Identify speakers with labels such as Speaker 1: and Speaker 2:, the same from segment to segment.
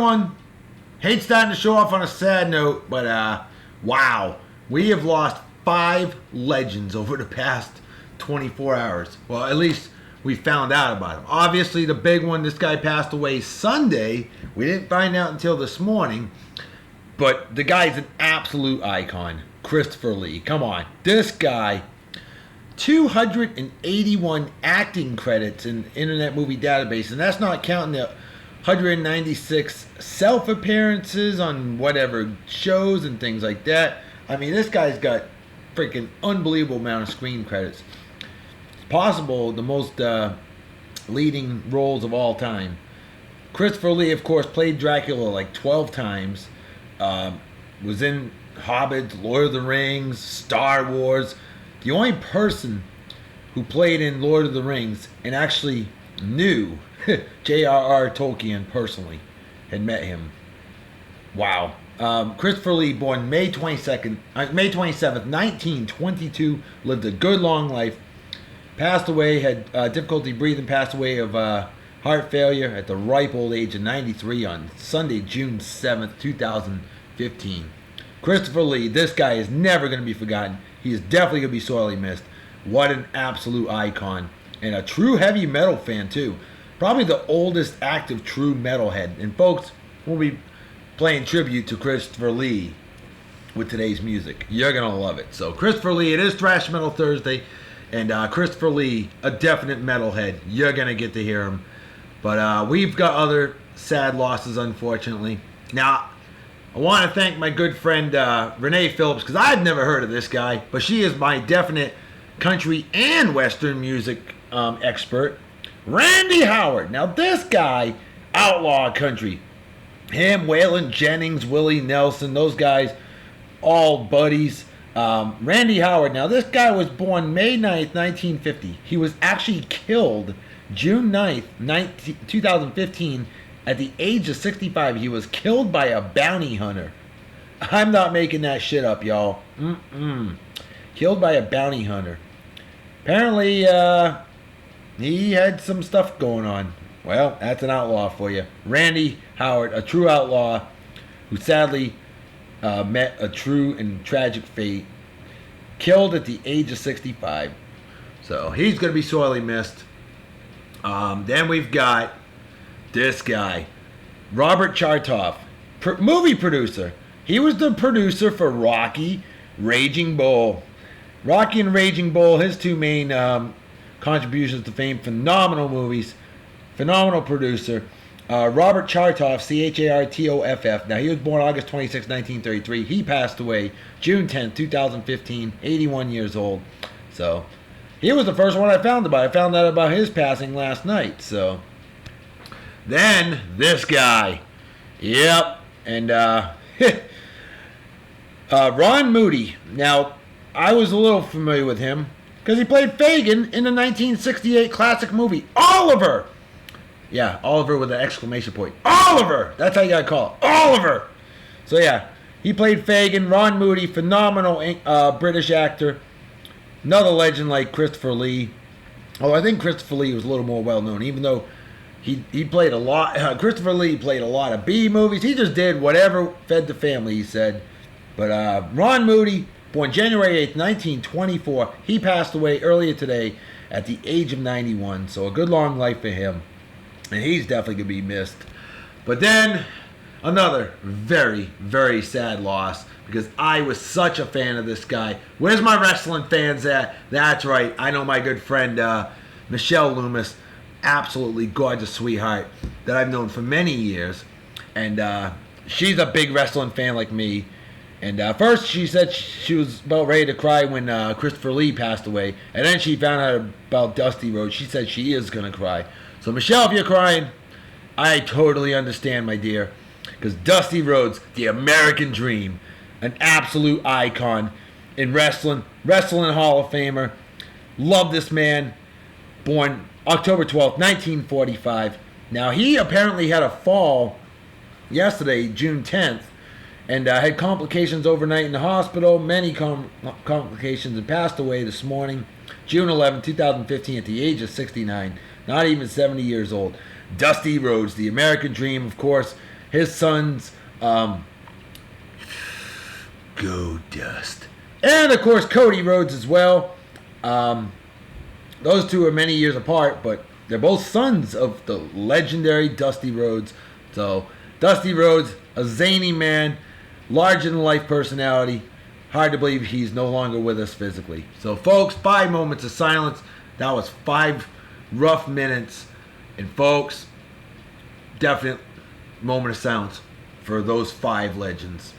Speaker 1: one, hate starting to show off on a sad note, but wow, we have lost 5 legends over the past 24 hours. Well, at least we found out about him. Obviously, the big one, this guy passed away Sunday. We didn't find out until this morning. But the guy's an absolute icon. Christopher Lee. Come on. This guy, 281 acting credits in Internet Movie Database. And that's not counting the 196 self-appearances on whatever shows and things like that. I mean, this guy's got freaking unbelievable amount of screen credits. Possible the most leading roles of all time. Christopher Lee, of course, played Dracula like 12 times. Was in Hobbit, Lord of the Rings, Star Wars. The only person who played in Lord of the Rings and actually knew J.R.R. Tolkien personally, had met him. Wow. Christopher Lee, born May 27th, 1922, lived a good long life. Passed away, had difficulty breathing, passed away of heart failure at the ripe old age of 93 on Sunday, June 7th, 2015. Christopher Lee, this guy is never going to be forgotten. He is definitely going to be sorely missed. What an absolute icon. And a true heavy metal fan, too. Probably the oldest active true metalhead. And folks, we'll be playing tribute to Christopher Lee with today's music. You're going to love it. So, Christopher Lee, it is Thrash Metal Thursday. And Christopher Lee, a definite metalhead. You're going to get to hear him. But we've got other sad losses, unfortunately. Now, I want to thank my good friend Renee Phillips, because I've never heard of this guy. But she is my definite country and Western music expert. Randy Howard. Now, this guy, outlaw country. Him, Waylon Jennings, Willie Nelson, those guys, all buddies. Randy Howard. Now, this guy was born May 9th, 1950. He was actually killed June 9th, 2015. At the age of 65, he was killed by a bounty hunter. I'm not making that shit up, y'all. Killed by a bounty hunter. Apparently, he had some stuff going on. Well, that's an outlaw for you. Randy Howard, a true outlaw who sadly met a true and tragic fate, killed at the age of 65. So he's going to be sorely missed. Then we've got this guy, Robert Chartoff, movie producer. He was the producer for Rocky, Raging Bull. Rocky and Raging Bull, his two main contributions to fame, phenomenal movies, phenomenal producer. Robert Chartoff, Chartoff. Now, he was born August 26, 1933. He passed away June 10, 2015, 81 years old. So, he was the first one I found about. I found out about his passing last night. So, then, this guy. Yep. And, Ron Moody. Now, I was a little familiar with him because he played Fagin in the 1968 classic movie, Oliver! Yeah, Oliver with an exclamation point. Oliver! That's how you gotta call it. Oliver! So yeah, he played Fagin. Ron Moody, phenomenal British actor. Another legend like Christopher Lee. Oh, I think Christopher Lee was a little more well known, even though he played a lot. Christopher Lee played a lot of B movies. He just did whatever fed the family, he said. But Ron Moody, born January 8th, 1924. He passed away earlier today at the age of 91. So a good long life for him. And he's definitely going to be missed. But then, another very, very sad loss. Because I was such a fan of this guy. Where's my wrestling fans at? That's right. I know my good friend Michelle Loomis. Absolutely gorgeous sweetheart that I've known for many years. And she's a big wrestling fan like me. And first she said she was about ready to cry when Christopher Lee passed away. And then she found out about Dusty Rhodes. She said she is going to cry. So Michelle, if you're crying, I totally understand, my dear. Because Dusty Rhodes, the American Dream, an absolute icon in wrestling Hall of Famer. Love this man. Born October 12th, 1945. Now, he apparently had a fall yesterday, June 10th, and had complications overnight in the hospital, many complications, and passed away this morning, June 11, 2015, at the age of 69. Not even 70 years old. Dusty Rhodes, the American Dream, of course, his sons, Go Dust. And, of course, Cody Rhodes as well. Those two are many years apart, but they're both sons of the legendary Dusty Rhodes. So, Dusty Rhodes, a zany man, larger-than-life personality. Hard to believe he's no longer with us physically. So, folks, 5 moments of silence. That was 5 rough minutes. And, folks, definite moment of silence for those 5 legends.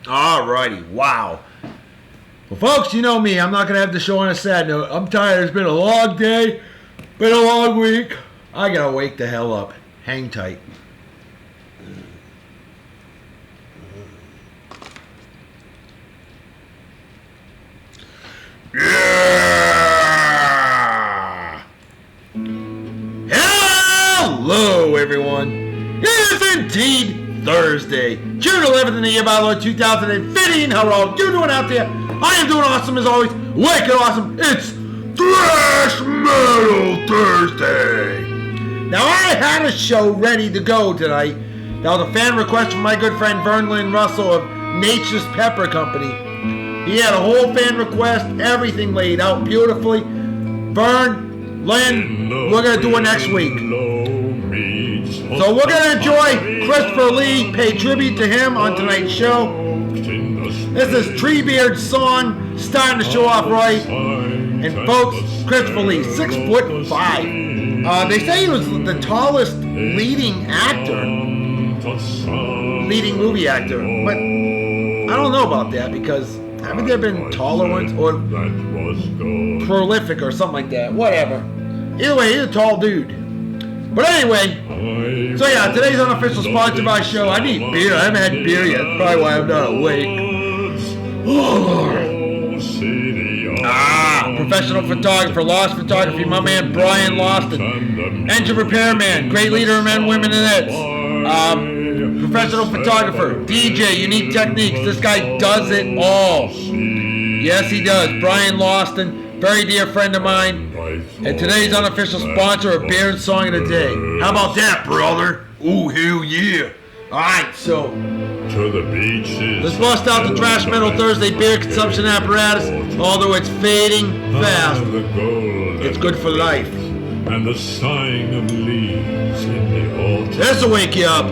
Speaker 1: Alrighty, wow. Well, folks, you know me. I'm not going to have the show on a sad note. I'm tired. It's been a long day. Been a long week. I got to wake the hell up. Hang tight. Yeah! Hello, everyone. It is indeed Thursday, June 11th in the year of our Lord 2015. How are all you doing out there? I am doing awesome as always. Wicked awesome. It's Thrash Metal Thursday. Now, I had a show ready to go tonight. That was a fan request from my good friend Vern Lynn Russell of Nature's Pepper Company. He had a whole fan request, everything laid out beautifully. Vern, Lynn, we're going to do it next week. So we're going to enjoy Christopher Lee, pay tribute to him on tonight's show. This is Treebeard's song, starting the show off right. And folks, Christopher Lee, 6'5". They say he was the tallest leading movie actor. But I don't know about that because haven't there been taller ones or prolific or something like that? Whatever. Either way, he's a tall dude. But anyway, so yeah, today's unofficial sponsor of our show. I need beer. I haven't had beer yet. Probably why I'm not awake. Professional photographer, Lost Photography, my man Brian Loston. Engine repairman, great leader of men, women, and it's. Professional photographer, DJ, Unique Techniques. This guy does it all. Yes, he does. Brian Loston. Very dear friend of mine, and today's unofficial sponsor of Beer and Song of the Day. How about that, brother? Ooh, hell yeah. Alright, so to the beaches. Let's bust out the Thrash Metal Thursday beer consumption apparatus, although it's fading fast. It's good for life. And the sighing of leaves in the autumn. This'll wake you up.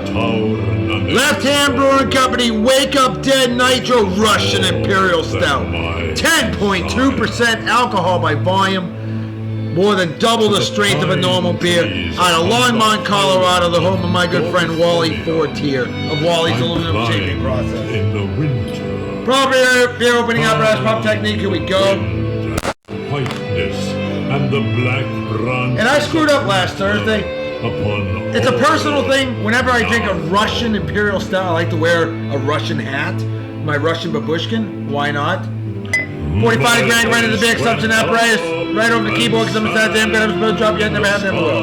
Speaker 1: Left Hand Brewing Company, Wake Up Dead Nitro Russian Imperial Stout. 10.2% alcohol by volume. More than double the strength of a normal beer. Out of Longmont, Colorado, the home of my good friend Wally Fortier of Wally's Aluminum Shaping Process. Proper beer opening apparatus, pump technique, here we go. And I screwed up last Thursday. It's a personal thing. Whenever I drink a Russian Imperial Stout, I like to wear a Russian hat. My Russian babushkin. Why not? 45 grand right into the big consumption apparatus. Right over the keyboard because I'm a sad damn good. I'm supposed to drop yet. Never have, never will.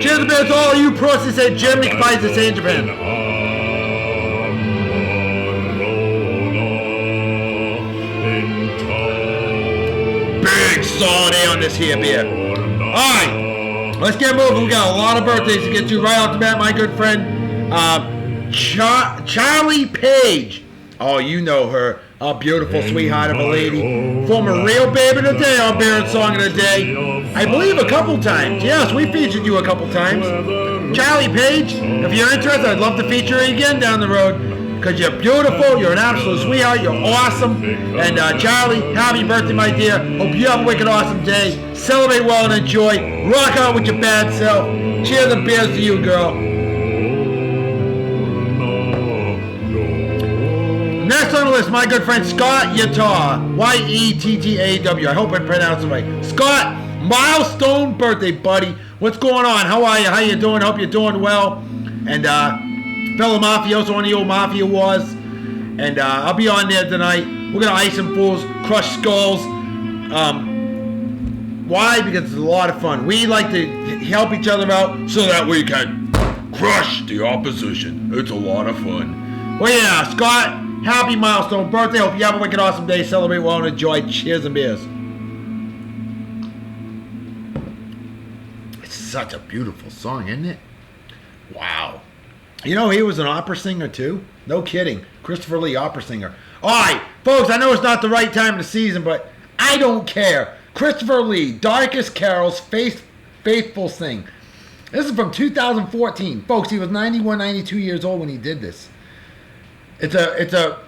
Speaker 1: Cheers to beer to all you pros that say Germany combines to say in Japan. Big solid A on this here beer. Alright, let's get moving. We got a lot of birthdays to get to right off the bat. My good friend Charlie Page. Oh, you know her. A beautiful sweetheart of a lady. Former real baby of the day on Beer and Song of the Day. I believe a couple times. Yes, we featured you a couple times. Charlie Page, if you're interested, I'd love to feature you again down the road. Because you're beautiful, you're an absolute sweetheart, you're awesome. And Charlie, happy birthday, my dear. Hope you have a wicked awesome day. Celebrate well and enjoy. Rock out with your bad self. Cheers and beers to you, girl. Next on the list, my good friend Scott Yettaw. Y-E-T-T-A-W. I hope I pronounced it right. Scott, milestone birthday, buddy. What's going on? How are you? How you doing? Hope you're doing well. And fellow mafioso on the old Mafia Wars. And I'll be on there tonight. We're going to ice some fools, crush skulls. Why? Because it's a lot of fun. We like to help each other out so that we can Crush the opposition. It's a lot of fun. Well, yeah, Scott, happy milestone birthday. Hope you have a wicked awesome day. Celebrate well and enjoy. Cheers and beers. It's such a beautiful song, isn't it? Wow. You know, he was an opera singer, too. No kidding. Christopher Lee, opera singer. All right, folks, I know it's not the right time of the season, but I don't care. Christopher Lee, Darkest Carols, Faithful Thing. This is from 2014. Folks, he was 91, 92 years old when he did this. It's a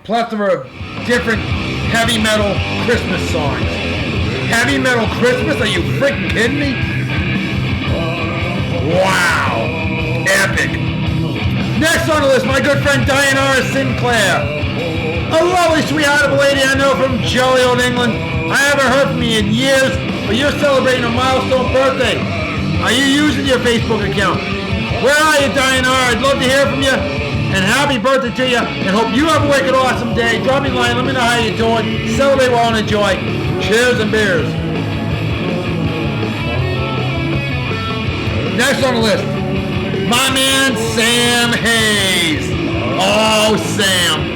Speaker 1: plethora of different heavy metal Christmas songs. Heavy metal Christmas? Are you freaking kidding me? Wow. Epic. Next on the list, my good friend Diana Sinclair. A lovely sweetheart of a lady I know from jolly old England. I haven't heard from you in years, but you're celebrating a milestone birthday. Are you using your Facebook account? Where are you, Diana? I'd love to hear from you. And happy birthday to you. And hope you have a wicked awesome day. Drop me a line. Let me know how you're doing. Celebrate well and enjoy. Cheers and beers. Next on the list, my man Sam Hayes. Oh, Sam.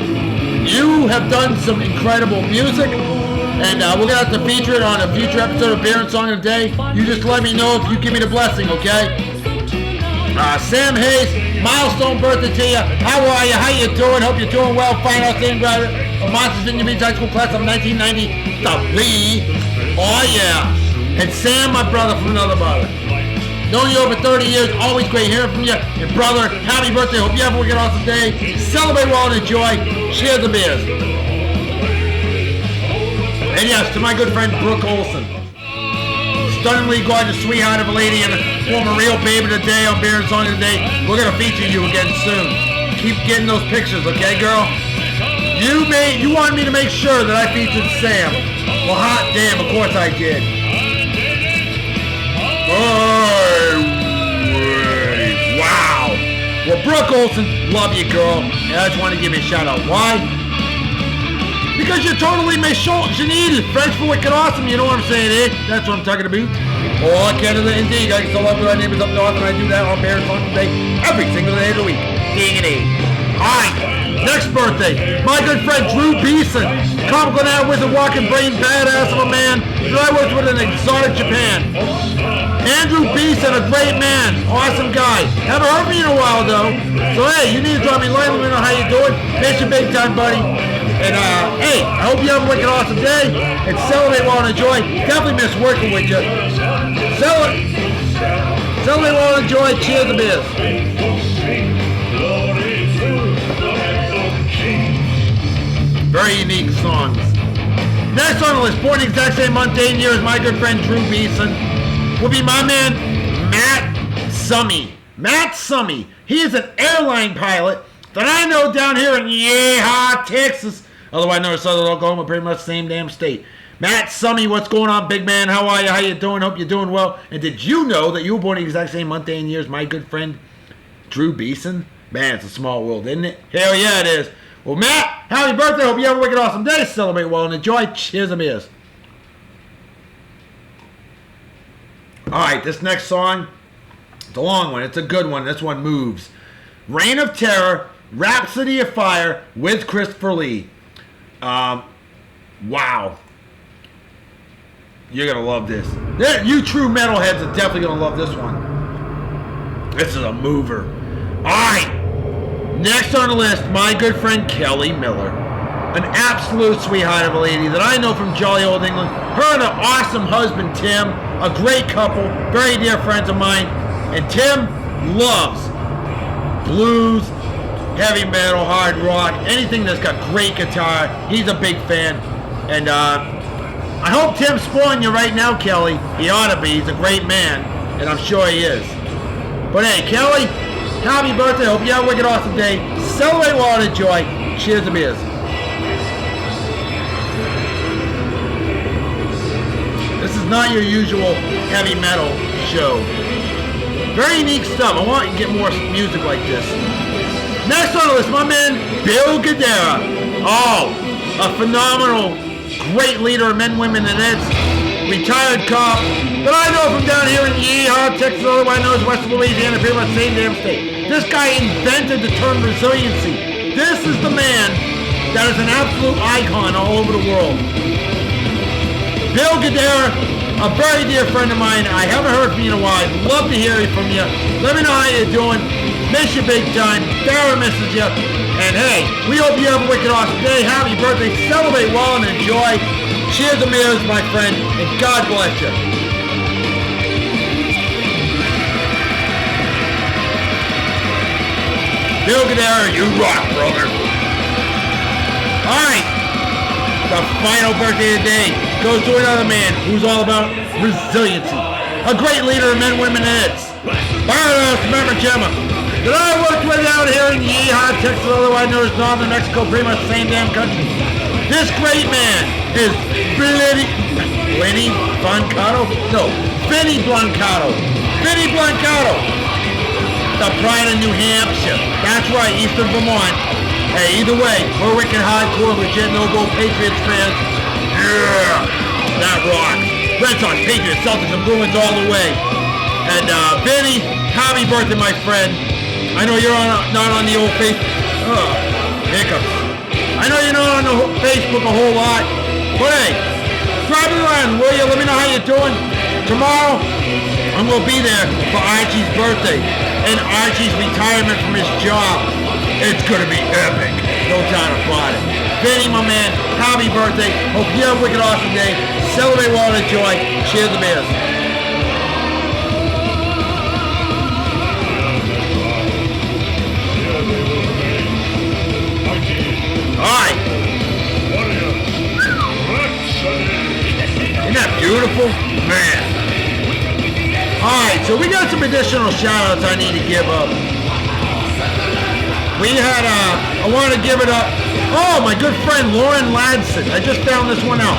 Speaker 1: You have done some incredible music, and we're going to have to feature it on a future episode of Beer and Song of the Day. You just let me know if you give me the blessing, okay? Sam Hayes, milestone birthday to you. How are you? How you doing? Hope you're doing well. Fine outstanding graduate of Monsters Vineyard Beach High School class of 1993. Oh, yeah. And Sam, my brother from another mother. Known you over 30 years, always great hearing from you. And brother, happy birthday. Hope you have a wicked awesome day. Celebrate well and enjoy. Cheers and beers. And yes, to my good friend Brooke Olson. Stunningly gorgeous sweetheart of a lady and a former real baby of the day on Beer and Song of the Day. We're going to feature you again soon. Keep getting those pictures, okay, girl? You wanted me to make sure that I featured Sam. Well, hot damn, of course I did. Wow. Well, Brooke Olson, love you, girl. And I just want to give you a shout out. Why? Because you're totally my Janine. French for wicked awesome. You know what I'm saying, eh? That's what I'm talking about. Oh, Canada, indeed. I still love my neighbors up north, and I do that on Bear and Song Day every single day of the week. Diggity. All right. Next birthday, my good friend Drew Beeson. Comical now wizard, walking brain, badass of a man that I worked with in exotic Japan. Andrew Beeson, a great man, awesome guy. Haven't heard from you in a while though. So hey, you need to drop me a line, let me know how you doing. Thanks you big time, buddy. And hey, I hope you have a wicked awesome day. And celebrate well and enjoy. Definitely miss working with you. Celebrate well and enjoy. Cheers and beers. Very unique songs. Next on the list, born the exact same mundane year as my good friend Drew Beeson, will be my man Matt Summy. Matt Summy. He is an airline pilot that I know down here in Yeehaw, Texas. Otherwise known as Southern Oklahoma, pretty much the same damn state. Matt Summy, what's going on, big man? How are you? How you doing? Hope you're doing well. And did you know that you were born the exact same mundane year as my good friend Drew Beeson? Man, it's a small world, isn't it? Hell yeah, it is. Well, Matt, happy birthday. Hope you have a wicked awesome day. Celebrate well and enjoy. Cheers and beers. All right, this next song, it's a long one. It's a good one. This one moves. Reign of Terror, Rhapsody of Fire with Christopher Lee. Wow. You're going to love this. You true metalheads are definitely going to love this one. This is a mover. All right. Next on the list, my good friend Kelly Miller. An absolute sweetheart of a lady that I know from jolly old England. Her and her awesome husband, Tim. A great couple. Very dear friends of mine. And Tim loves blues, heavy metal, hard rock, anything that's got great guitar. He's a big fan. And I hope Tim's spoiling you right now, Kelly. He ought to be. He's a great man. And I'm sure he is. But hey, Kelly, happy birthday. Hope you have a wicked awesome day. Celebrate well and enjoy. Cheers to beers. This is not your usual heavy metal show. Very unique stuff. I want you to get more music like this. Next on the list, my man, Bill Guidera. Oh, a phenomenal, great leader of men, women, and it's retired cop, that I know from down here in Yeehaw, Texas, otherwise known as West Louisiana, pretty much the same damn state. This guy invented the term resiliency. This is the man that is an absolute icon all over the world. Bill Guidara, a very dear friend of mine. I haven't heard from you in a while. I'd love to hear from you. Let me know how you're doing. Miss you big time. Dara misses you. And hey, we hope you have a wicked awesome day. Happy birthday. Celebrate well and enjoy. Cheers to mirrors, my friend, and God bless you. Bill Guidara, you rock, brother. All right, the final birthday of the day goes to another man who's all about resiliency. A great leader of men, women, and it's Badass Mama Gemma that I worked with out here in Yeehaw, Texas, otherwise known as Northern Mexico, pretty much the same damn country. This great man is Vinny Blancato? No, Vinny Blancato. Vinny Blancato, the pride of New Hampshire. That's right, Eastern Vermont. Hey, either way, we're wicked hardcore, legit, no-go Patriots fans. Yeah, that rocks. Red Sox, Patriots, Celtics, and Bruins all the way. And Vinny, happy birthday, my friend. I know you're not on the old Facebook. Hiccups. I know you're not on the Facebook a whole lot. But hey, drop it around, will you? Let me know how you're doing. Tomorrow, I'm going to be there for Archie's birthday and Archie's retirement from his job. It's going to be epic. No doubt about it. Vinny, my man, happy birthday. Hope you have a wicked awesome day. Celebrate well and enjoy. Cheers to Bears. Alright. Isn't that beautiful? Man. Alright, so we got some additional shout-outs I need to give up. We had, I want to give it up. Oh, my good friend Lauren Ladson. I just found this one out.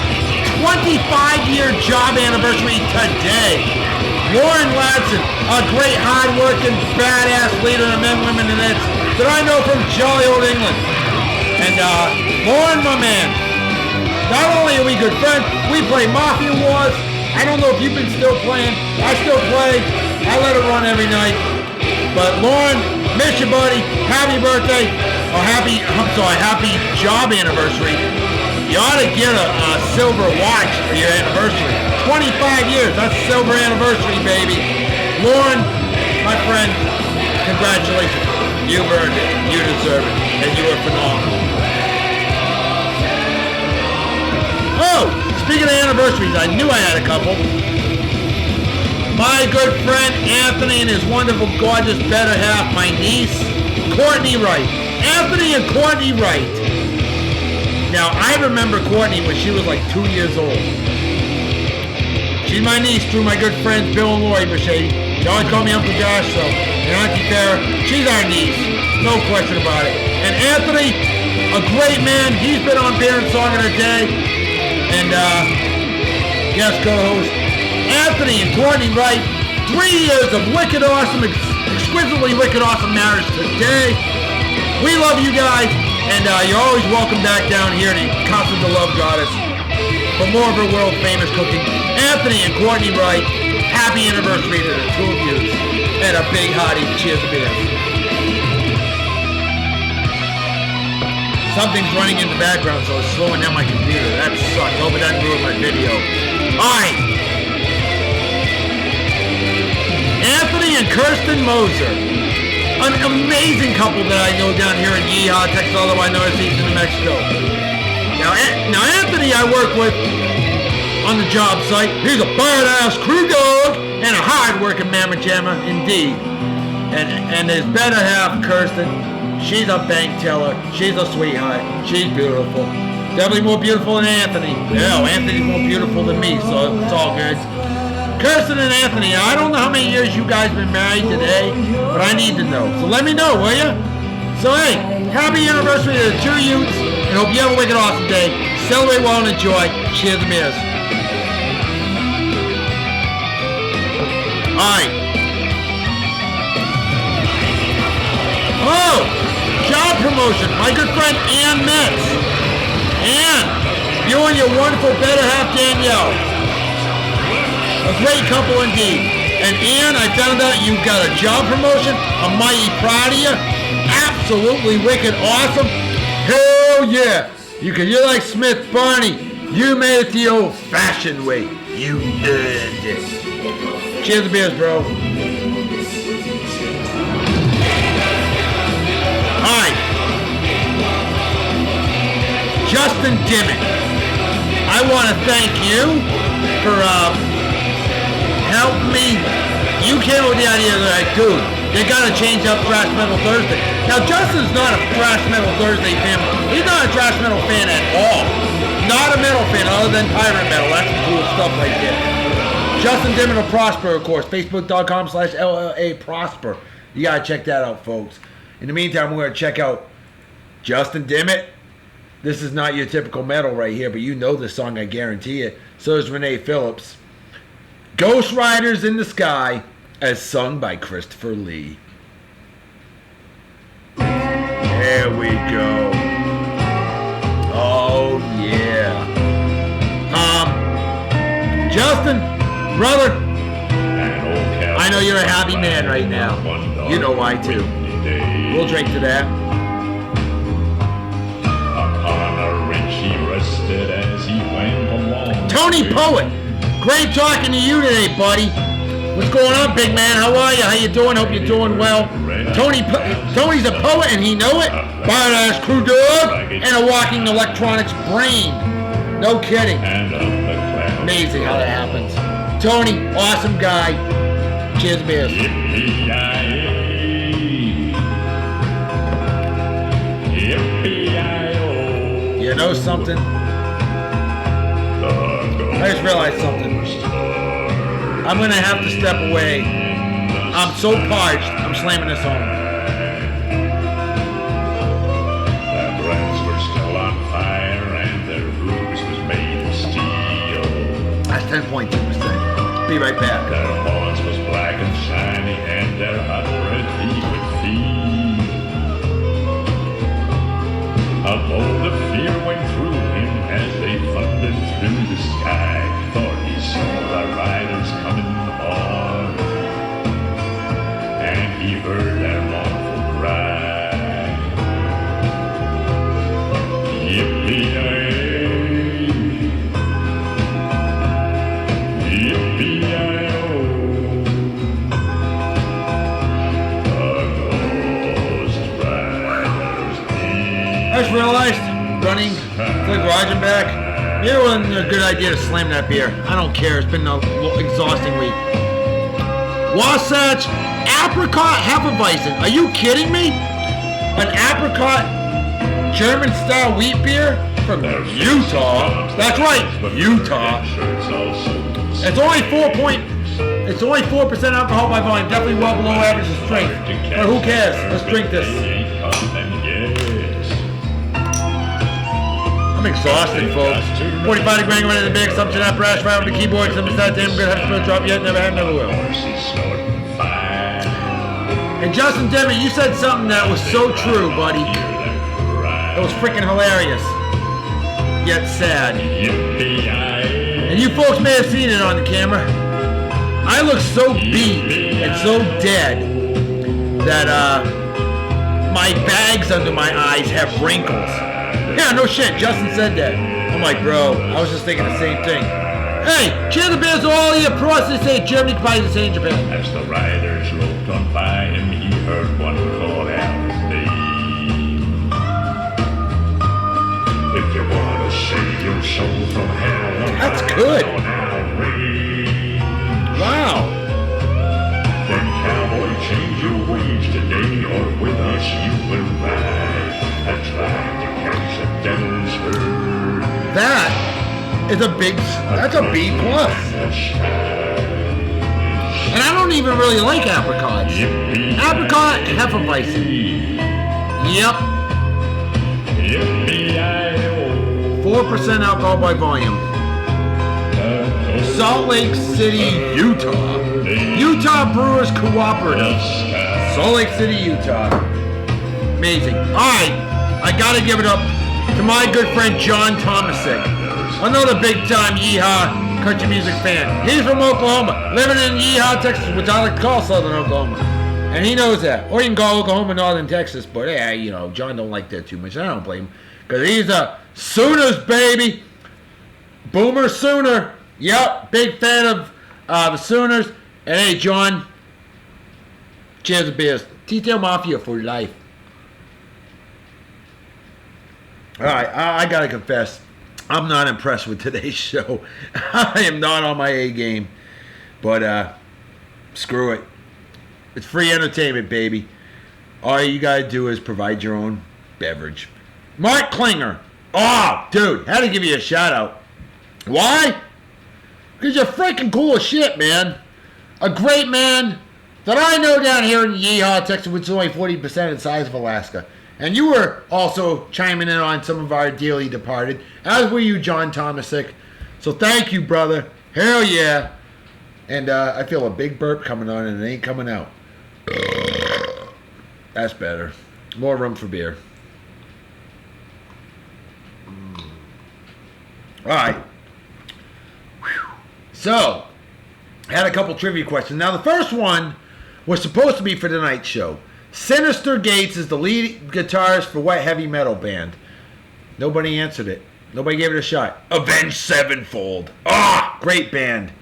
Speaker 1: 25-year job anniversary today. Lauren Ladson, a great, hard-working, badass leader of men, women, and it's that I know from jolly old England. And Lauren, my man, not only are we good friends, we play Mafia Wars. I don't know if you've been still playing. I still play. I let it run every night. But Lauren, miss you, buddy. Happy birthday. Or happy job anniversary. You ought to get a silver watch for your anniversary. 25 years, that's silver anniversary, baby. Lauren, my friend, congratulations. You've earned it. You deserve it. And you are phenomenal. Oh, speaking of anniversaries, I knew I had a couple. My good friend Anthony and his wonderful, gorgeous, better half, my niece, Courtney Wright. Anthony and Courtney Wright. Now, I remember Courtney when she was like 2 years old. She's my niece through my good friends Bill and Lori Boucher. They always call me Uncle Josh, so, and Auntie Farrah, she's our niece. No question about it. And Anthony, a great man. He's been on Beer and Song of the Day. And, guest co-host. Anthony and Courtney Wright, 3 years of wicked awesome, exquisitely wicked awesome marriage today. We love you guys, and you're always welcome back down here to Casa de Love Goddess for more of her world famous cooking. Anthony and Courtney Wright, happy anniversary to the two of you, and a big hearty cheers to beer. Something's running in the background, so it's slowing down my computer. That sucks. Hope it doesn't ruin my video. Alright. Anthony and Kirsten Moser, an amazing couple that I know down here in Yeehaw, Texas, otherwise known as Eastern New Mexico. Now Anthony I work with on the job site. He's a badass crew dog and a hard-working mamma jamma, indeed. And his better half, Kirsten, she's a bank teller. She's a sweetheart. She's beautiful. Definitely more beautiful than Anthony. Yeah, Anthony's more beautiful than me, so it's all good. Kirsten and Anthony, I don't know how many years you guys been married today, but I need to know. So let me know, will you? So hey, happy anniversary to the two youths, and hope you have a wicked awesome day. Celebrate well and enjoy. Cheers to Mears. Alright. Oh, job promotion. My good friend Ann Metz. Ann, you and your wonderful better half Danielle. A great couple indeed. And Ian, I found out you got a job promotion. I'm mighty proud of you. Absolutely wicked awesome. Hell yeah. You're like Smith Barney. You made it the old-fashioned way. You earned it. Cheers to beers, bro. Alright. Justin Dimmitt. I want to thank you for helping me. You came up with the idea that, dude, they got to change up Thrash Metal Thursday. Now, Justin's not a Thrash Metal Thursday fan. He's not a Thrash Metal fan at all. Not a metal fan other than pirate metal. That's the cool stuff right there. Justin Dimmitt will Prosper, of course. Facebook.com/LLA Prosper. You got to check that out, folks. In the meantime, we're going to check out Justin Dimmitt. This is not your typical metal right here, but you know this song, I guarantee it. So is Renee Phillips. Ghost Riders in the Sky, as sung by Christopher Lee. There we go. Oh, yeah. Justin, brother, I know you're a happy man right now. You know why, too. We'll drink to that.
Speaker 2: As he went along.
Speaker 1: Tony Poet, great talking to you today, buddy. What's going on, big man? How are you? How you doing? Hope you're doing well. Tony's a poet and he know it. Badass crew dog and a walking electronics brain. No kidding. Amazing how that happens. Tony, awesome guy. Cheers, beers. You know something? I just realized something. I'm going to have to step away. I'm so parched, I'm slamming this home.
Speaker 2: Their breaths were still on fire and their hooves was made of steel.
Speaker 1: That's 10.2%. Be right back.
Speaker 2: Their horns was black and shiny and their hot breath he would feed. A bolt of fear went through him as they thundered through the sky, for he saw the riders coming on, and he heard their mournful cry. Yippee-yi-yi, yippee-yi-yo, the Ghost Riders.
Speaker 1: I just realized, running to the garage and back, maybe it wasn't a good idea to slam that beer. I don't care. It's been an exhausting week. Wasatch Apricot Hefeweizen. Are you kidding me? An apricot German-style wheat beer from Utah. That's right, Utah. It's only 4% alcohol by volume. Definitely well below average in strength. But who cares? Let's drink this. I'm exhausted, folks. 45 degree going in the big assumption apparatus, right on the keyboard. Some besides him, good have to drop yet, never have, never will. And Justin Dimmitt, you said something that was so true, buddy. It was freaking hilarious, yet sad. And you folks may have seen it on the camera. I look so beat and so dead that my bags under my eyes have wrinkles. Yeah, no shit. Justin said that. I'm like, bro, I was just thinking the same thing. Hey, cheer the beers to all of you. Process say Germany, probably the same in Japan.
Speaker 2: As the riders roped on by him, he heard one call out his name. If you want to save your soul from hell,
Speaker 1: that's good. Wow.
Speaker 2: Then cowboy, change your ways today, or with us you will ride. That's right.
Speaker 1: That is that's a B+. And I don't even really like apricots. Apricot Hefeweizen. Yep. 4% alcohol by volume. Salt Lake City, Utah. Utah Brewers Cooperative. Salt Lake City, Utah. Amazing. Alright, I gotta give it up to my good friend John Tomasic. Another big time yeehaw country music fan. He's from Oklahoma, living in Yeehaw, Texas, which I like to call Southern Oklahoma. And he knows that. Or you can call Oklahoma, Northern Texas. But yeah, you know, John don't like that too much. I don't blame him. Because he's a Sooners baby. Boomer Sooner. Yep, big fan of the Sooners. And hey, John, cheers to beers. T-Tail Mafia for life. Alright, I gotta confess, I'm not impressed with today's show. I am not on my A game. But, screw it. It's free entertainment, baby. All you gotta do is provide your own beverage. Mark Klinger. Oh, dude, had to give you a shout out. Why? Because you're freaking cool as shit, man. A great man that I know down here in Yeehaw, Texas, which is only 40% of the size of Alaska. And you were also chiming in on some of our dearly departed, as were you, John Tomasic. So thank you, brother. Hell yeah. And I feel a big burp coming on and it ain't coming out. That's better. More room for beer. Alright. So, I had a couple trivia questions. Now, the first one was supposed to be for tonight's show. Sinister Gates is the lead guitarist for what heavy metal band? Nobody answered it. Nobody gave it a shot. Avenged Sevenfold. Ah, great band.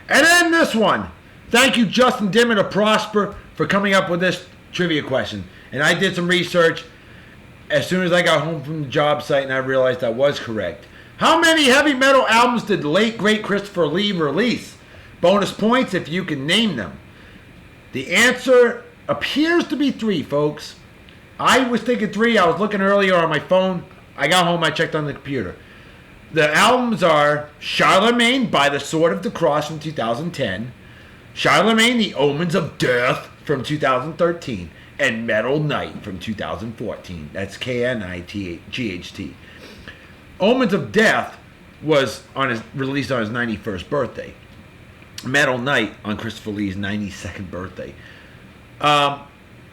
Speaker 1: And then this one. Thank you, Justin Dimmer of Prosper, for coming up with this trivia question. And I did some research as soon as I got home from the job site, and I realized I was correct. How many heavy metal albums did the late, great Christopher Lee release? Bonus points if you can name them. The answer appears to be 3, folks. I was thinking 3. I was looking earlier on my phone. I got home, I checked on the computer. The albums are Charlemagne by the Sword of the Cross from 2010, Charlemagne, The Omens of Death from 2013, and Metal Knight from 2014. That's K-N-I-T-G-H-T. Omens of Death was released on his 91st birthday. Metal Knight on Christopher Lee's 92nd birthday.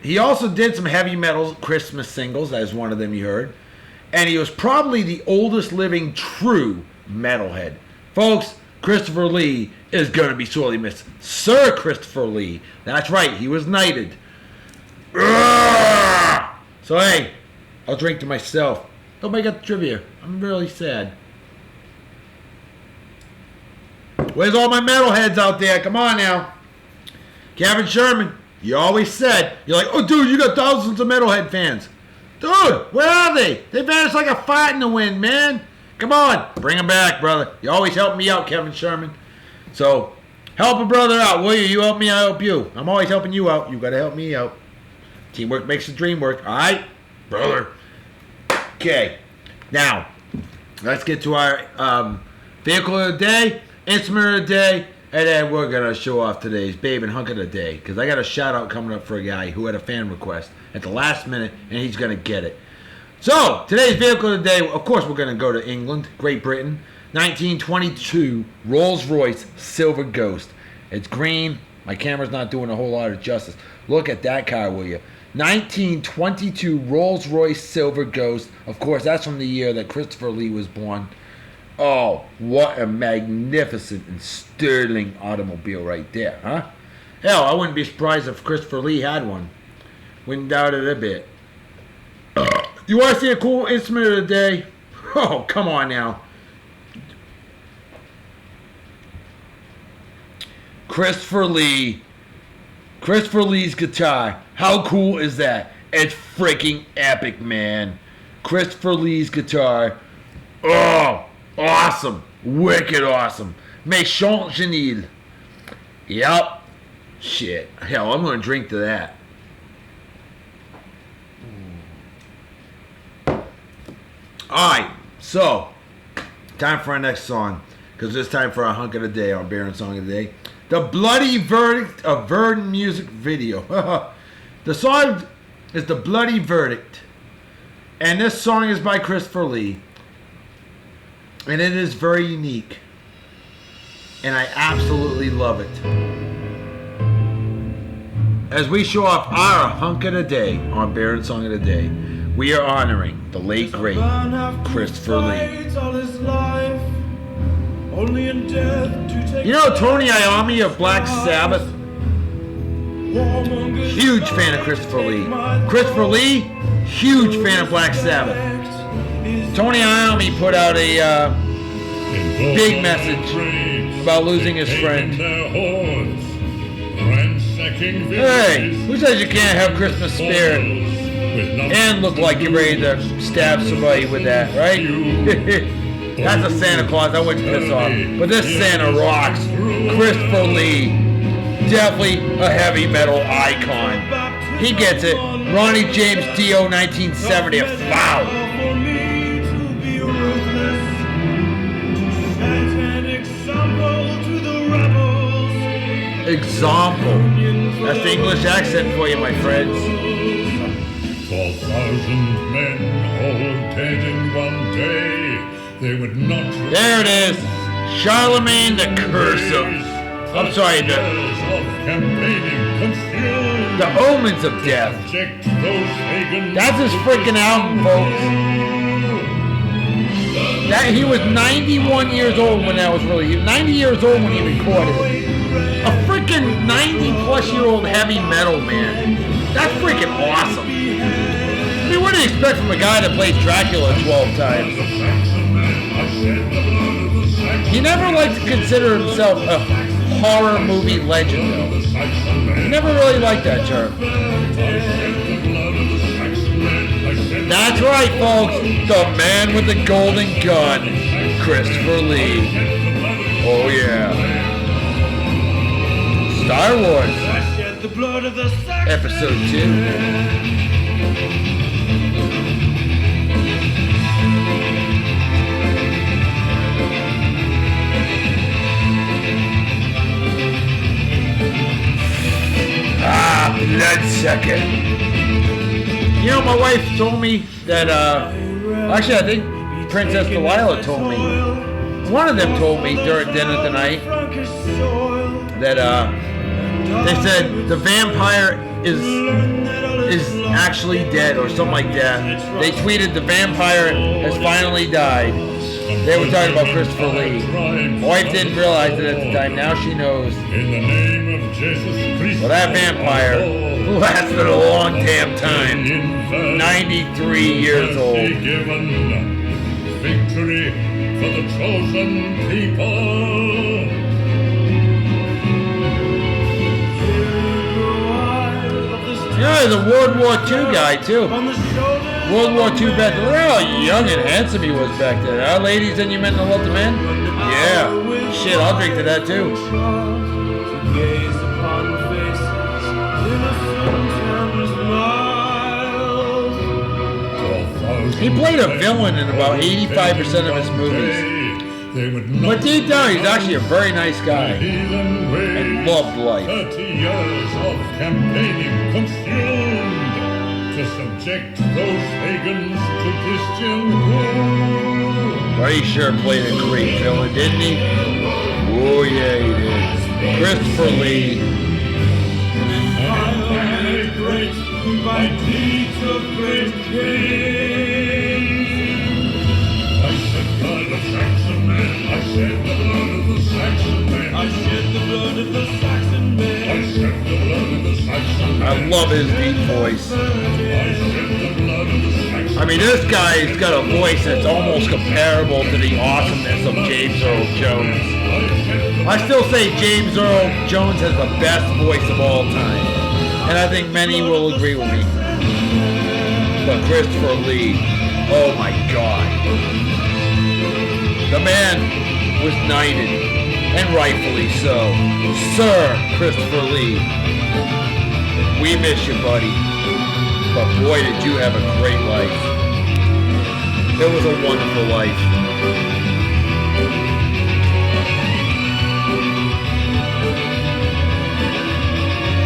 Speaker 1: He also did some heavy metal Christmas singles, as one of them you heard. And he was probably the oldest living true metalhead. Folks, Christopher Lee is going to be sorely missed. Sir Christopher Lee. That's right, he was knighted. So hey, I'll drink to myself. Nobody got the trivia. I'm really sad. Where's all my metalheads out there? Come on now. Kevin Sherman, you always said, you're like, oh dude, you got thousands of metalhead fans. Dude, where are they? They vanished like a fart in the wind, man. Come on, bring them back, brother. You always help me out, Kevin Sherman. So, help a brother out, will you? You help me, I help you. I'm always helping you out. You got to help me out. Teamwork makes the dream work. All right, brother. Okay, now, let's get to our vehicle of the day, instrument of the day, and then we're going to show off today's babe and hunk of the day, because I got a shout out coming up for a guy who had a fan request at the last minute, and he's going to get it. So, today's vehicle of the day, of course we're going to go to England, Great Britain, 1922 Rolls-Royce Silver Ghost. It's green. My camera's not doing a whole lot of justice. Look at that car, will you? 1922 Rolls-Royce Silver Ghost. Of course, that's from the year that Christopher Lee was born. Oh, what a magnificent and sterling automobile right there, huh? Hell, I wouldn't be surprised if Christopher Lee had one. Wouldn't doubt it a bit. You want to see a cool instrument of the day? Oh, come on now. Christopher Lee. Christopher Lee's guitar. How cool is that? It's freaking epic, man. Christopher Lee's guitar. Oh, awesome. Wicked awesome. Méchant Gentil. Yep. Shit. Hell, I'm going to drink to that. Alright, so, time for our next song. Because it's time for our hunk of the day, our Baron song of the day. The Bloody Verdict of Verdon music video. The song is The Bloody Verdict. And this song is by Christopher Lee. And it is very unique. And I absolutely love it. As we show off our hunk of the day on Baron Song of the Day, we are honoring the late, great Christopher Lee.
Speaker 3: Only in death to take
Speaker 1: You know Tony Iommi of Black Sabbath? Huge fan of Christopher Lee. Christopher Lee, huge fan of Black Sabbath. Tony Iommi put out a big message about losing his friend. Hey, who says you can't have Christmas spirit and look like you're ready to stab somebody with that, right? That's a Santa Claus, I wouldn't piss off. But this Santa rocks. Christopher Lee, definitely a heavy metal icon. He gets it. Ronnie James Dio, 1970, a foul.
Speaker 3: for me to be ruthless, to set an example to the rebels.
Speaker 1: Example. That's the English accent for you, my friends.
Speaker 2: 4,000 men all dead in one day. They would not.
Speaker 1: There it is. Charlemagne the Curse of... I'm sorry, the Omens of Death. That's his freaking album, folks. That he was 91 years old when that was released. He was 90 years old when he recorded it. A freaking 90-plus-year-old heavy metal man. That's freaking awesome. I mean, what do you expect from a guy that plays Dracula 12 times? He never liked to consider himself a horror movie legend, though. He never really liked that term. That's right, folks. The man with the golden gun, Christopher Lee. Oh, yeah. Star Wars, Episode 2. Bloodsucker. You know, my wife told me that, actually, I think Princess Delilah told me. One of them told me during dinner tonight that, they said the vampire is actually dead or something like that. They tweeted the vampire has finally died. They were talking about Christopher Lee. My wife didn't realize it at the time. Now she knows.
Speaker 2: In the name of Jesus Christ.
Speaker 1: Well, that vampire lasted a long damn time. 93 years old.
Speaker 2: Given victory for the chosen people.
Speaker 1: Yeah, he's a World War II guy, too. World War II vet. Look how young and handsome he was back then. Huh, ladies, and you men that love the men? Yeah. Shit, I'll drink to that, too. He played a villain in about 85% of his movies. But deep down, he's actually a very nice guy. And loved life.
Speaker 2: 30 years of campaigning consumed to subject those pagans to Christian rule.
Speaker 1: But he sure played a great villain, didn't he? Oh yeah, he did. Christopher Lee.
Speaker 3: By deeds of great kings.
Speaker 2: I shed blood of Saxon men. I shed the blood of the Saxon men.
Speaker 3: I shed the blood of the Saxon men.
Speaker 2: I shed the blood of the Saxon men.
Speaker 1: I love his deep voice.
Speaker 2: I shed the blood of the Saxon men.
Speaker 1: I mean, this guy's got a voice that's almost comparable to the awesomeness of James Earl Jones. I still say James Earl Jones has the best voice of all time. And I think many will agree with me. But Christopher Lee, oh my God. The man was knighted, and rightfully so. Sir Christopher Lee, we miss you, buddy. But boy, did you have a great life. It was a wonderful life.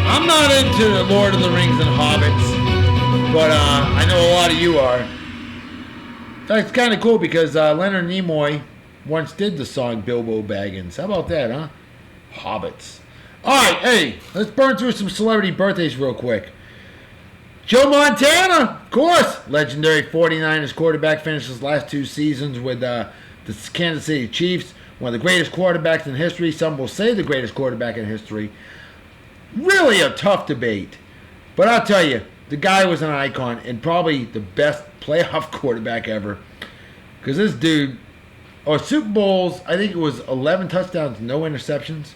Speaker 1: I'm not into the Lord of the Rings and Hobbits, but I know a lot of you are. In fact, it's kind of cool because Leonard Nimoy once did the song Bilbo Baggins. How about that, huh? Hobbits. All right, hey, let's burn through some celebrity birthdays real quick. Joe Montana, of course. Legendary 49ers quarterback, finished his last two seasons with the Kansas City Chiefs. one of the greatest quarterbacks in history. Some will say the greatest quarterback in history. Really a tough debate. But I'll tell you, the guy was an icon and probably the best playoff quarterback ever. Because this dude, Super Bowls, I think it was 11 touchdowns, no interceptions.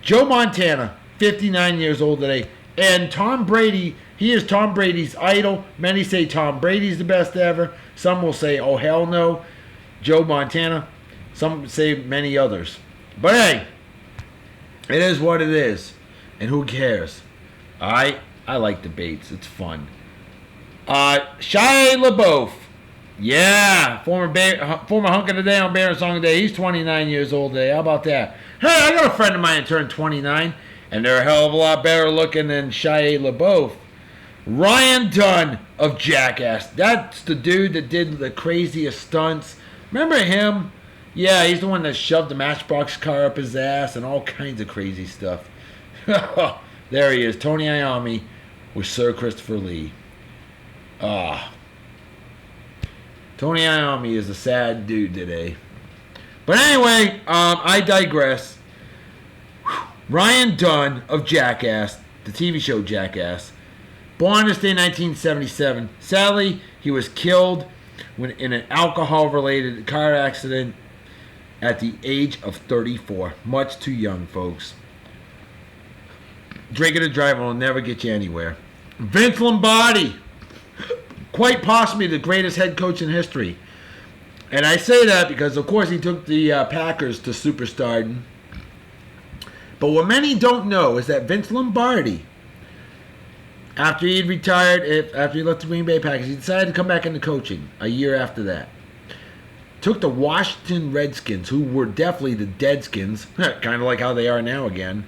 Speaker 1: Joe Montana, 59 years old today. And Tom Brady, he is Tom Brady's idol. Many say Tom Brady's the best ever. Some will say, oh, hell no, Joe Montana. Some say many others. But hey, it is what it is. And who cares? I like debates. It's fun. Shia LaBeouf. Yeah, former hunk of the day on Baron Song of the Day. He's 29 years old today. How about that? Hey, I got a friend of mine that turned 29, and they're a hell of a lot better looking than Shia LaBeouf. Ryan Dunn of Jackass. That's the dude that did the craziest stunts. Remember him? Yeah, he's the one that shoved the Matchbox car up his ass and all kinds of crazy stuff. There he is, Tony Iommi with Sir Christopher Lee. Tony Iommi is a sad dude today. But anyway, I digress. Ryan Dunn of Jackass, the TV show Jackass, born this day 1977. Sadly, he was killed in an alcohol-related car accident at the age of 34. Much too young, folks. Drinking and driving will never get you anywhere. Vince Lombardi, quite possibly the greatest head coach in history. And I say that because, of course, he took the Packers to superstardom. But what many don't know is that Vince Lombardi, after he had retired, after he left the Green Bay Packers, he decided to come back into coaching a year after that. Took the Washington Redskins, who were definitely the Deadskins, kind of like how they are now again.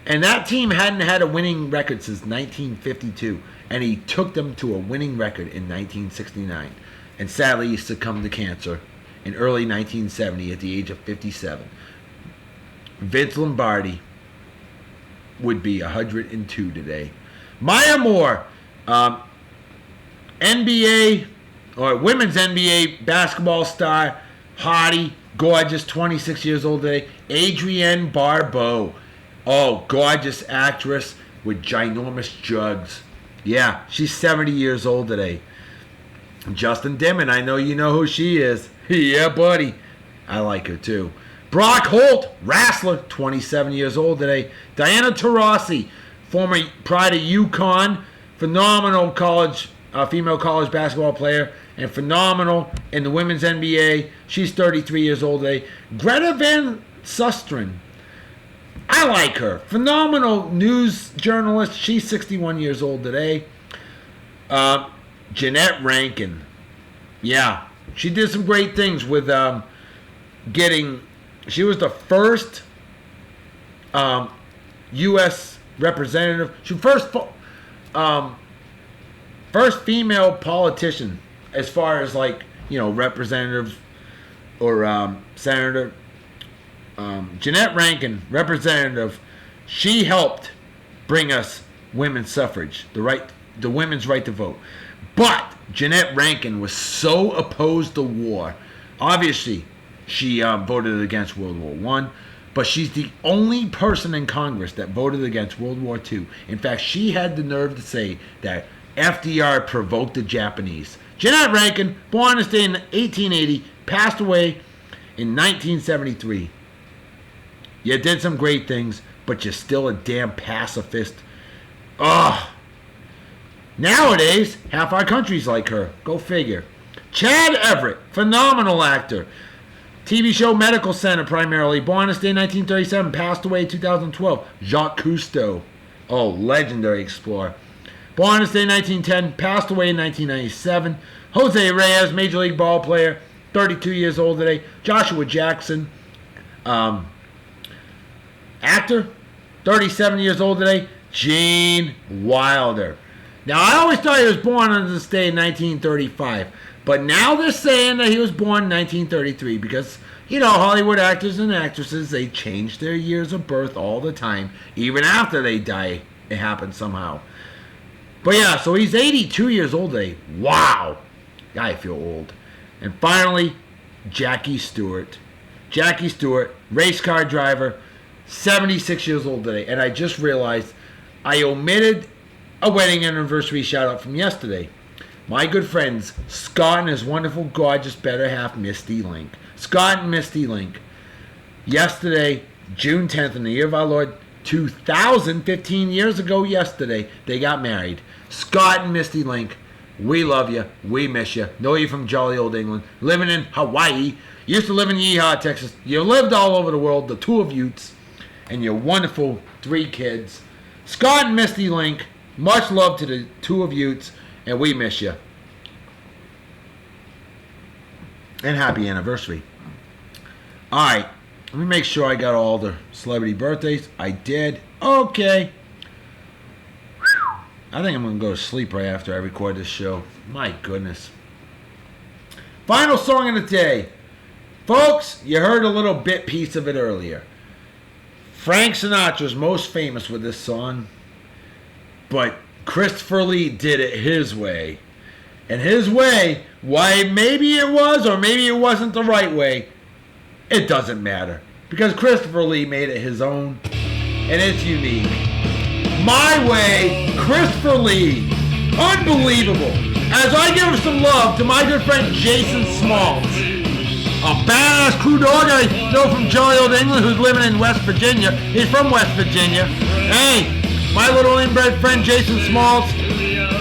Speaker 1: And that team hadn't had a winning record since 1952. And he took them to a winning record in 1969. And sadly, he succumbed to cancer in early 1970 at the age of 57. Vince Lombardi would be 102 today. Maya Moore, NBA or women's NBA basketball star, hottie, gorgeous, 26 years old today. Adrienne Barbeau. Oh, gorgeous actress with ginormous jugs. Yeah, she's 70 years old today. Justin Dimon, I know you know who she is. Yeah, buddy. I like her too. Brock Holt, wrestler, 27 years old today. Diana Taurasi, former Pride of UConn, phenomenal female college basketball player, and phenomenal in the women's NBA. She's 33 years old today. Greta Van Susteren, I like her. Phenomenal news journalist. She's 61 years old today. Jeanette Rankin. Yeah, she did some great things with she was the first U.S. representative. She was first female politician as far as representative or senator. Jeanette Rankin, representative, she helped bring us women's suffrage, the women's right to vote. But Jeanette Rankin was so opposed to war. Obviously, she voted against World War I, but she's the only person in Congress that voted against World War II. In fact, she had the nerve to say that FDR provoked the Japanese. Jeanette Rankin, born this day in 1880, passed away in 1973. You did some great things, but you're still a damn pacifist. Ugh. Nowadays, half our country's like her. Go figure. Chad Everett, phenomenal actor. TV show Medical Center primarily. Born this day in 1937, passed away in 2012. Jacques Cousteau. Oh, legendary explorer. Born this day in 1910, passed away in 1997. Jose Reyes, Major League ball player, 32 years old today. Joshua Jackson, actor, 37 years old today. Gene Wilder. Now, I always thought he was born on this day in 1935. But now they're saying that he was born in 1933 because, Hollywood actors and actresses, they change their years of birth all the time. Even after they die, it happens somehow. But yeah, so he's 82 years old today. Wow. I feel old. And finally, Jackie Stewart. Jackie Stewart, race car driver, 76 years old today. And I just realized I omitted a wedding anniversary shout out from yesterday. My good friends, Scott and his wonderful, gorgeous, better half, Misty Link. Scott and Misty Link. Yesterday, June 10th, in the year of our Lord, 2015 years ago yesterday, they got married. Scott and Misty Link, we love you. We miss you. Know you from jolly old England. Living in Hawaii. Used to live in Yeehaw, Texas. You lived all over the world, the two of yous, and your wonderful 3 kids. Scott and Misty Link, much love to the two of yous, and we miss you. And happy anniversary. Alright, let me make sure I got all the celebrity birthdays. I did. Okay. I think I'm going to go to sleep right after I record this show. My goodness. Final song of the day. Folks, you heard a little bit piece of it earlier. Frank Sinatra's most famous with this song, but Christopher Lee did it his way. And his way, why maybe it was or maybe it wasn't the right way, it doesn't matter. Because Christopher Lee made it his own, and it's unique. My Way, Christopher Lee. Unbelievable. As I give some love to my good friend Jason Smalls, a badass crew dog I know from jolly old England who's living in West Virginia. He's from West Virginia. Hey, my little inbred friend Jason Smalls,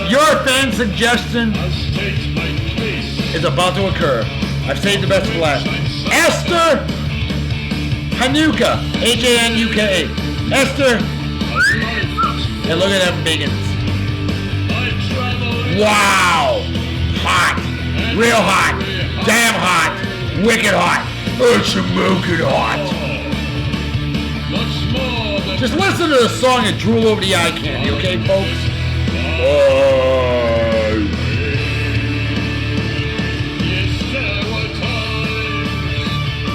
Speaker 1: your fan suggestion is about to occur. I've saved the best for last. Esther Hanuka, Hanuka. Esther, and look at them biggins. Wow, hot, real hot, damn hot, wicked hot, smoking hot. Just listen to the song and drool over the eye candy, okay, folks?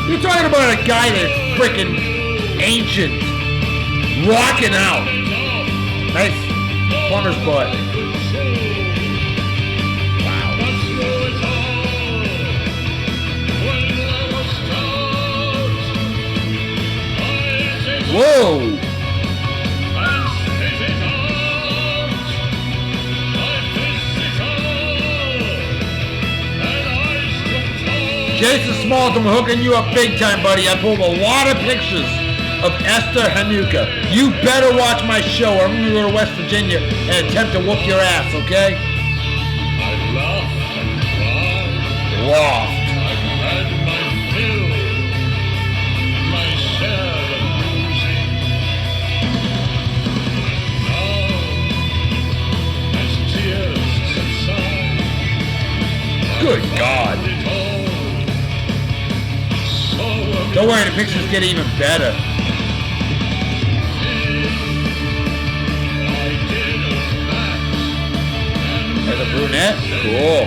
Speaker 1: You're talking about a guy that's freaking ancient, rocking out. Nice plumber's butt. Wow. Whoa. Jason Smalls, I'm hooking you up big time, buddy. I pulled a lot of pictures of Esther Hanuka. You better watch my show. I'm going to go to West Virginia and attempt to whoop your ass, okay? Loft. Good God. Don't worry, the pictures get even better. There's a brunette? Cool.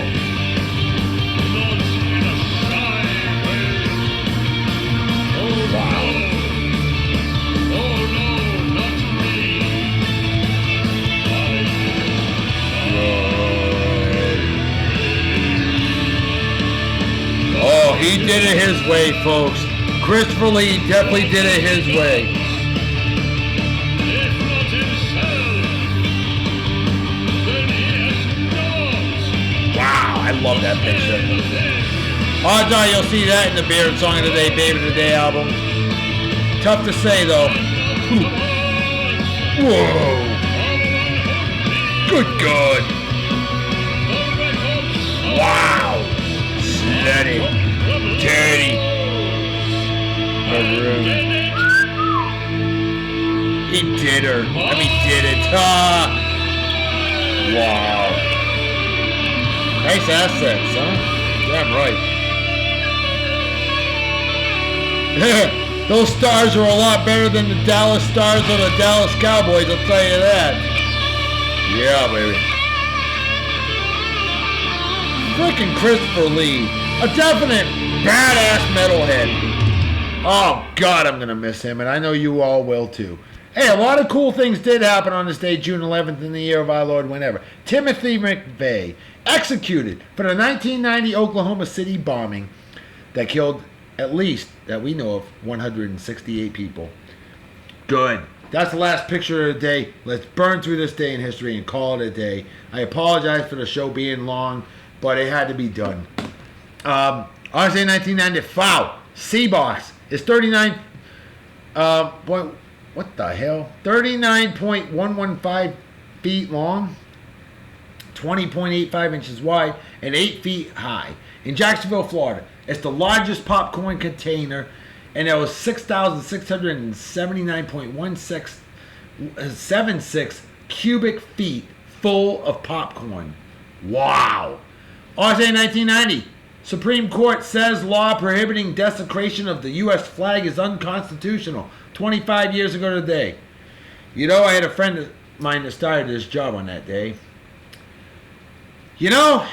Speaker 1: Wow. Oh, he did it his way, folks. Christopher Lee definitely did it his way. Wow, I love that picture. Odds are you'll see that in the Beard Song of the Day, Baby of the Day album. Tough to say, though. Whoa. Good God. Wow. Slutty. Dirty. He did her. I mean, did it. Wow. Nice assets, huh? Damn right. Those stars are a lot better than the Dallas Stars or the Dallas Cowboys, I'll tell you that. Yeah, baby. Freaking Christopher Lee. A definite badass metalhead. Oh, God, I'm going to miss him, and I know you all will, too. Hey, a lot of cool things did happen on this day, June 11th, in the year of our Lord, whenever. Timothy McVeigh, executed for the 1990 Oklahoma City bombing that killed at least that we know of, 168 people. Good. That's the last picture of the day. Let's burn through this day in history and call it a day. I apologize for the show being long, but it had to be done. RSA 1990, foul. C-Box is 39. What the hell? 39.115 feet long, 20.85 inches wide, and 8 feet high. In Jacksonville, Florida. It's the largest popcorn container, and it was 6,679.76 cubic feet full of popcorn. Wow. RSA 1990. Supreme Court says law prohibiting desecration of the U.S. flag is unconstitutional. 25 years ago today. You know, I had a friend of mine that started this job on that day. You know,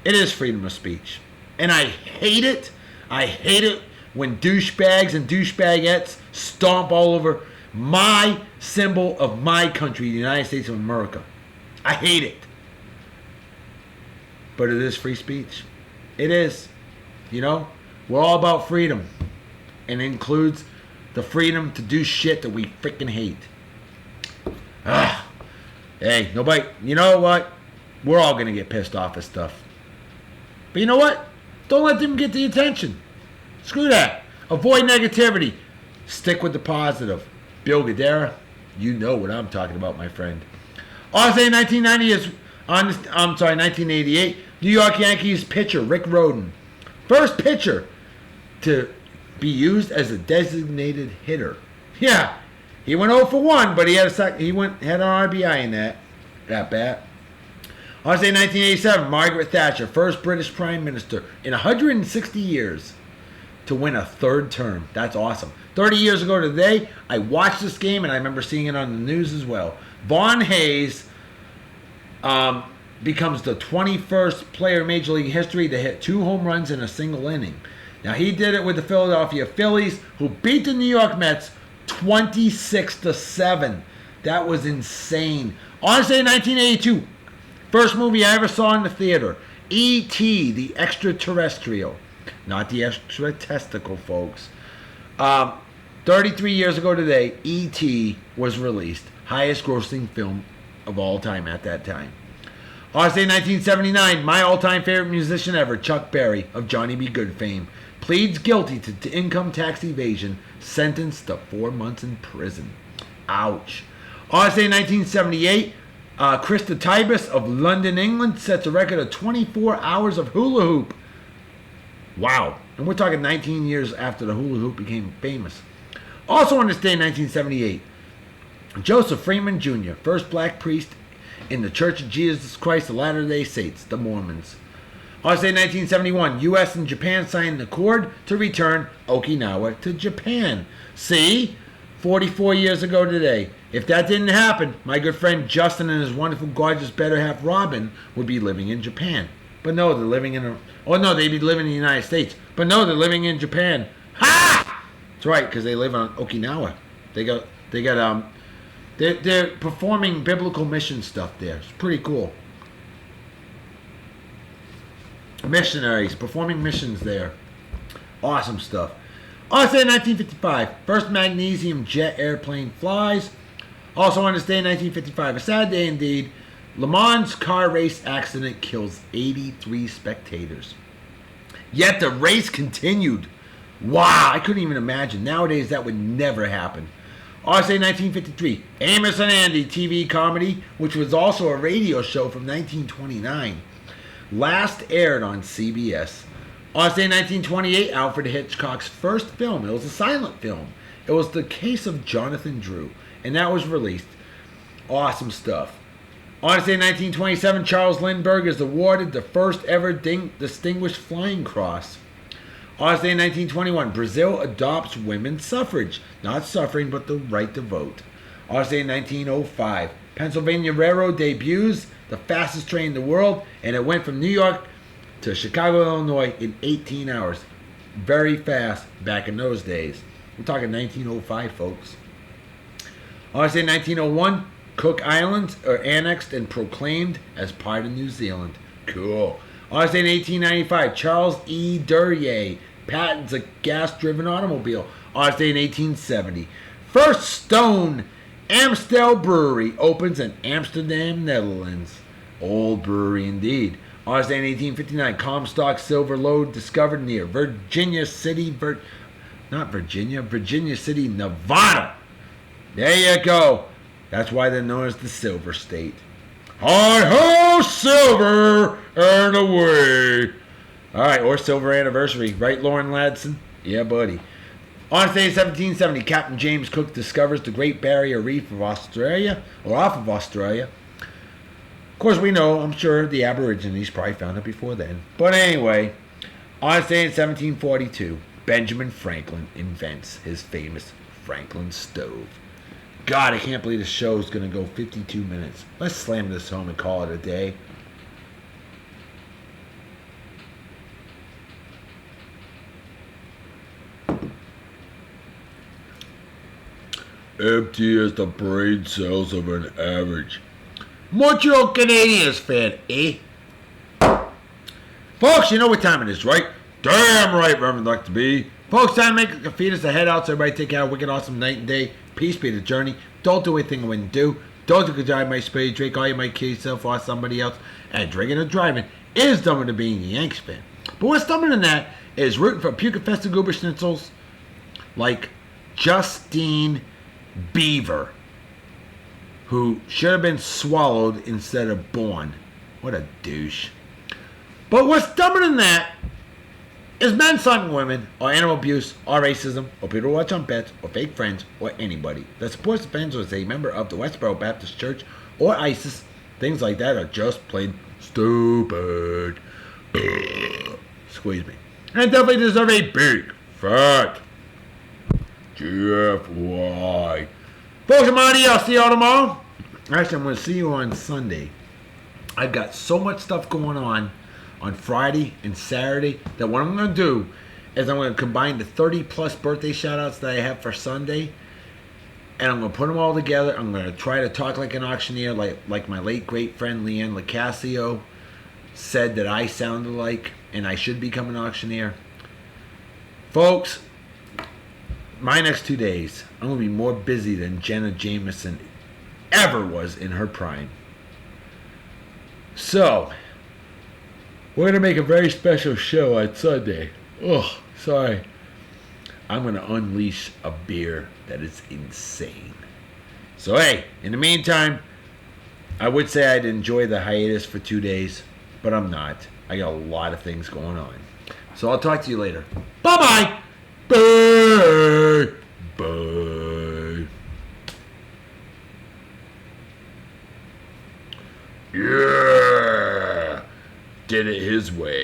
Speaker 1: it is freedom of speech. And I hate it. I hate it when douchebags and douchebagettes stomp all over my symbol of my country, the United States of America. I hate it. But it is free speech. It is. You know, we're all about freedom. And it includes the freedom to do shit that we freaking hate. Hey, nobody, you know what? We're all going to get pissed off at stuff. But you know what? Don't let them get the attention. Screw that. Avoid negativity. Stick with the positive. Bill Guidera, you know what I'm talking about, my friend. RSA 1990 is, 1988, New York Yankees pitcher Rick Rhoden. First pitcher to be used as a designated hitter. Yeah, he went 0 for 1, but he had had an RBI in that bat. I say 1987, Margaret Thatcher, first British Prime Minister in 160 years to win a third term. That's awesome. 30 years ago today, I watched this game and I remember seeing it on the news as well. Vaughn Hayes becomes the 21st player in Major League history to hit 2 home runs in a single inning. Now, he did it with the Philadelphia Phillies, who beat the New York Mets 26-7. That was insane. Honestly, 1982, first movie I ever saw in the theater, E.T., the Extraterrestrial. Not the extra testicle, folks. 33 years ago today, E.T. was released. Highest grossing film of all time at that time. Honestly, 1979, my all-time favorite musician ever, Chuck Berry, of Johnny B. Good fame, pleads guilty to income tax evasion, sentenced to 4 months in prison. Ouch. RSA 1978, Krista Tibus of London, England, sets a record of 24 hours of hula hoop. Wow. And we're talking 19 years after the hula hoop became famous. Also on this day, 1978, Joseph Freeman Jr., first black priest in the Church of Jesus Christ of Latter-day Saints, the Mormons. RSA 1971, U.S. and Japan signed an accord to return Okinawa to Japan. See? 44 years ago today. If that didn't happen, my good friend Justin and his wonderful, gorgeous, better half Robin would be living in Japan. But no, they're living in they'd be living in the United States. But no, they're living in Japan. Ha! That's right, because they live on Okinawa. They're performing biblical mission stuff there. It's pretty cool. Missionaries performing missions there. Awesome stuff. Also in 1955, first magnesium jet airplane flies. Also on this day in 1955, a sad day indeed, Le Mans car race accident kills 83 spectators. Yet the race continued. Wow, I couldn't even imagine. Nowadays that would never happen. RSA 1953, Amos and Andy TV comedy, which was also a radio show from 1929. Last aired on CBS. RSA 1928, Alfred Hitchcock's first film. It was a silent film. It was The Case of Jonathan Drew, and that was released. Awesome stuff. RSA 1927, Charles Lindbergh is awarded the first ever Distinguished Flying Cross. RSA 1921, Brazil adopts women's suffrage. Not suffering, but the right to vote. RSA 1905, Pennsylvania Railroad debuts the fastest train in the world, and it went from New York to Chicago, Illinois in 18 hours. Very fast back in those days. We're talking 1905, folks. RSA 1901, Cook Islands are annexed and proclaimed as part of New Zealand. Cool. RSA 1895, Charles E. Duryea patents a gas-driven automobile. August 8, 1870. First Stone Amstel Brewery opens in Amsterdam, Netherlands. Old brewery indeed. August 8, 1859. Comstock silver lode discovered near Virginia City, Virginia City, Nevada. There you go. That's why they're known as the Silver State. Hi-ho, silver and away. All right, or silver anniversary. Right, Lauren Ladson? Yeah, buddy. On this day, 1770, Captain James Cook discovers the Great Barrier Reef of Australia, or off of Australia. Of course, we know, I'm sure, the Aborigines probably found it before then. But anyway, on this day in 1742, Benjamin Franklin invents his famous Franklin stove. God, I can't believe the show's going to go 52 minutes. Let's slam this home and call it a day. Empty as the brain cells of an average Montreal Canadiens fan, eh? Folks, you know what time it is, right? Damn right, Reverend Dr. B. Folks, time to make a fetus a head out, so everybody take care of a wicked awesome night and day. Peace be the journey. Don't do anything I wouldn't do. Don't do a job my spray. Drink all you might kill yourself or somebody else. And drinking or driving is dumber than being a Yanks fan. But what's dumber than that is rooting for puke-infested goober schnitzels like Justine Beaver, who should have been swallowed instead of born. What a douche. But what's dumber than that is men slapping women, or animal abuse, or racism, or people who watch on bets, or fake friends, or anybody that supports the fans or is a member of the Westboro Baptist Church or ISIS. Things like that are just plain stupid. Squeeze me. And definitely deserve a big, fat GFY. Folks, I'm out of here. I'll see y'all tomorrow. Actually, I'm going to see you on Sunday. I've got so much stuff going on Friday and Saturday that what I'm going to do is I'm going to combine the 30 plus birthday shout outs that I have for Sunday, and I'm going to put them all together. I'm going to try to talk like an auctioneer, like my late great friend Leanne Lacasio said that I sounded like, and I should become an auctioneer. Folks, my next 2 days, I'm going to be more busy than Jenna Jameson ever was in her prime. So, we're going to make a very special show on Sunday. Oh, sorry. I'm going to unleash a beer that is insane. So, hey, in the meantime, I would say I'd enjoy the hiatus for 2 days, but I'm not. I got a lot of things going on. So, I'll talk to you later. Bye-bye. Bye. Bye. Yeah. Did it his way.